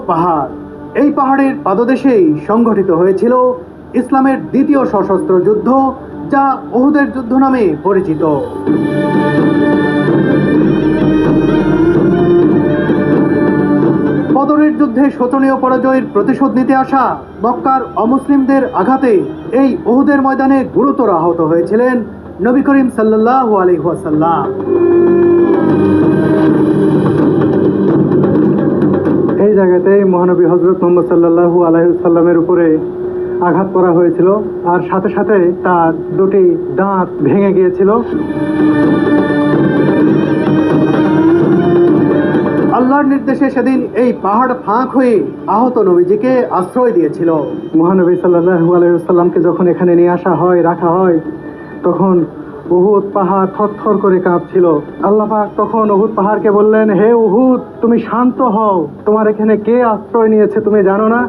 পাহাড়। এই পাহাড়ের পাদদেশেই সংঘটিত হয়েছিল ইসলামের দ্বিতীয় সশস্ত্র যুদ্ধ, যা উহুদের যুদ্ধ নামে পরিচিত। বদরের যুদ্ধে শোচনীয় পরাজয়ের প্রতিশোধ নিতে আসা মক্কার অমুসলিমদের আঘাতে এই উহুদের ময়দানে গুরুতর আহত হয়েছিলেন নবী করিম সাল্লাল্লাহু আলাইহি ওয়াসাল্লাম। এই জায়গাতেই মহানবী হযরত মুহাম্মদ সাল্লাল্লাহু আলাইহি ওয়াসাল্লামের উপরে আঘাত করা হয়েছিল, আর সাথে সাথে তার দুটি দাঁত ভেঙে গিয়েছিল। আল্লাহর নির্দেশে সেদিন এই পাহাড় ফাঁক হয়ে আহত নবীজিকে আশ্রয় দিয়েছিল। মহানবী সাল্লাল্লাহু আলাইহি ওয়াসাল্লামকে যখন এখানে নিয়ে আসা হয়, রাখা হয়, তখন উহুদ পাহাড় থরথর করে কাঁপছিল। আল্লাহ পাক তখন উহুদ পাহাড়কে বললেন, হে উহুদ, তুমি শান্ত হও, তোমার এখানে কে আশ্রয় নিয়েছে তুমি জানো না?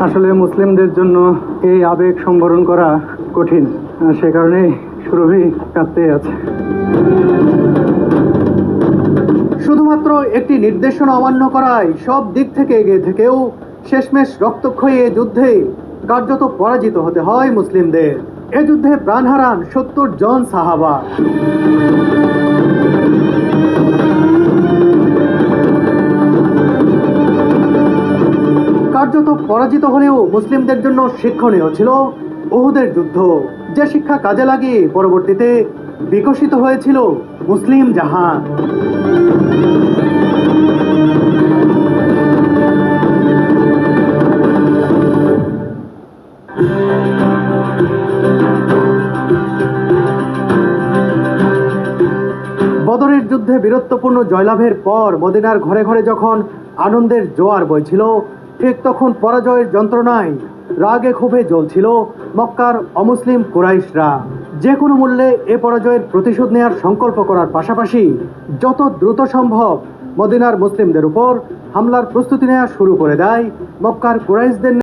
আসলে মুসলিমদের জন্য এই আবেগ সম্বরণ করা কঠিন, আর সে কারণেই সুরভি কাঁদতেই আছে। শুধুমাত্র একটি নির্দেশনা অমান্য করায় সব দিক থেকে এগিয়ে থেকেও শেষমেশ রক্তক্ষয়ী এ যুদ্ধে কার্যত পরাজিত হতে হয় মুসলিমদের। এ যুদ্ধে প্রাণ হারান 70 জন সাহাবা। কার্যত পরাজিত হলেও মুসলিমদের জন্য শিক্ষণীয় ছিল উহুদের যুদ্ধ, যে শিক্ষা কাজে লাগিয়ে পরবর্তীতে বিকশিত হয়েছিল মুসলিম জাহান। বদরের যুদ্ধে বীরত্বপূর্ণ জয়লাভের পর মদিনার ঘরে ঘরে যখন আনন্দের জোয়ার বইছিল, ঠিক তখন পরাজয়ের যন্ত্রণায় রাগে ক্ষোভে জ্বলছিল মক্কার অমুসলিম কুরাইশরা। যে কোনো মূল্যে এ পরাজয়ের প্রতিশোধ নেয়ার সংকল্প করার পাশাপাশি যত দ্রুত সম্ভব মদিনার মুসলিমদের উপর হামলার প্রস্তুতি নেওয়া শুরু করে দেয় মক্কার কুরাইশদের।